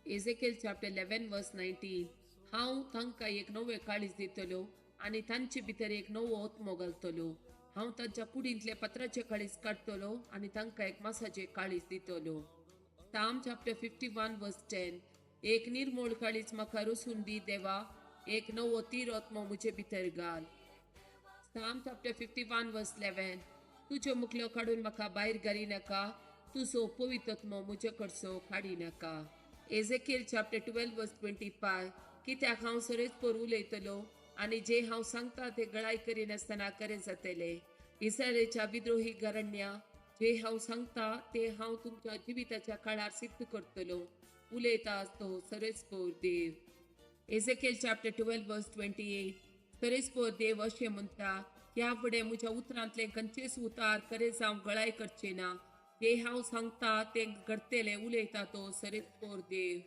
Ezekiel chapter 11 verse 19. हांव तांकां एक नवे काळीज दितलो आनी तांचे भितर एक नवो आत्मो घालतलो. हांव तांच्या कुडींतले पत्राचे काळीज काडटलो आनी तांकां एक मासाचे काळीज दितलो. Psalm chapter 51 verse 10. एक निर्मोळ काळीज म्हाका रसून दी देवा, एक नवो तीर आत्मो मुजे भितर घाल. Psalm chapter 51 verse 11. तुज्यो मुखल्यो काडून म्हाका भायर घाली नाका, तुजो पवित्र आत्मो मुजे कडसो काडी नाका. Ezekiel chapter 12 verse 25. कित्याक हांव सरेजपोर उलयतलो आनी जे हांव सांगता ते गळाय करिनासतना खरें जातले. इस्रायेलच्या विद्रोही घराण्या, जे हांव सांगता ते हांव तुमच्या जिविताच्या काळार सिद्ध करतलो, उलयता तो सरेजपोर देव. Ezekiel chapter 12 verse 28. सरेजपोर देव अशें म्हणटा, ह्या फुडें म्हज्या उतरांतले खंयचेच उतार खरे जावं गळाय करचे ना. जे हांव सांगता ते घडतले, उलयता तो सरेजपोर देव.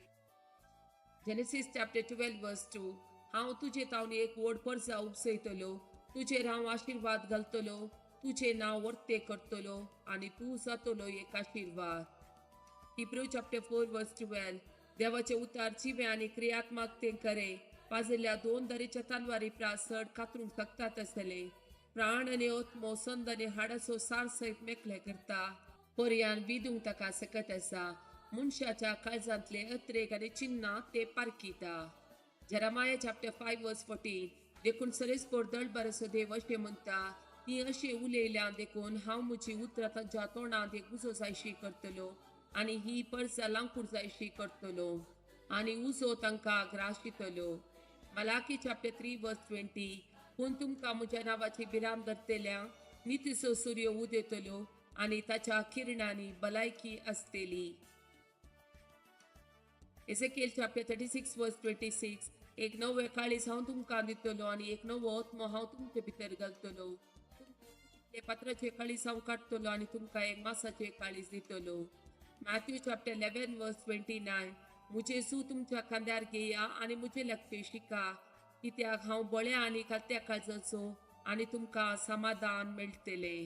Genesis chapter 12 verse 2. हांव तुजे तावन एक व्हड पर्जा उपसयतलो, तुजेर हांव आशीर्वाद घालतलो, तुजे नांव वर्ते करतलो आनी तूं जातलो एक आशीर्वाद. Hebrew chapter 4 verse 12. देवाचे उतार जिवे आनी क्रियात्मक ते खरे, पाजल्या दोन दरेच्या तलवारी प्रासड कातरूंक शकतात असले. प्राण आनी आत्मो, संद आनी हाडाचो सार सयत मेकळे करता, पर्यान विदूंक ताका सकत आसा. मनशाच्या काळजांतले अत्रेक आनी चिन्ना ते पारखिता. Jeremiah chapter 5 verse 14. देखून सरेजपोर दळबरसो देव अशें म्हणटा, ती अशें उलयल्या देखून हांव म्हजी उतरां तांच्या तोंडांत एक उजो जायशी करतलो आनी ही पर्जा लांकूड जायशी करतलो आनी उजो तांकां ग्राशितलो. Malachi chapter 3 verse 20. पूण तुमकां म्हज्या नांवाची भिरांत धरतल्या नितीचो सूर्य उदेतलो आनी ताच्या किरणांनी भलायकी आसतली. Ezekiel chapter 36 verse 26. एक नवे काळीज हांव तुमकां दितलो आनी एक नवो आत्मो हांव तुमचे भितर घालतलो. ते पत्राचे काळीज हांव काडटलो आनी तुमकां एक मासाचे काळीज दितलो. Matthew chapter 11 verse 29. मुझे सू तुमच्या खांद्यार घेया आनी मुझे लगते शिका, कित्याक हांव बळ्या आनी खात्या काळजाचो आनी तुमकां समाधान मेळटले.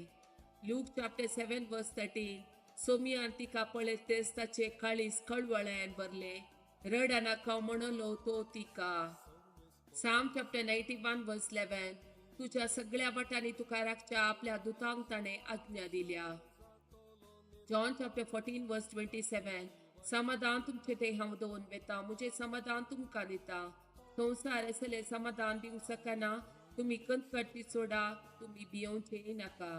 Luke chapter 7 verse 13. सोमियान तिका पळयत तेच ताचे काळीज कळवळ्यान भरले, रड नाका म्हणलो तो तिका. Psalm chapter 91 verse 11. तुझ्या सगळ्या वाटांनी तुका राखच्या आपल्या दुतांक ताणे आज्ञा दिल्या. John chapter 14 verse 27. समाधान तुमचे ते हांव दोन वेता, मुझे समाधान तुमकां दिता. संवसार असले समाधान दिवंक शकना, तुम्ही कणकट सोडा, तुम्ही भियोवचे नाका.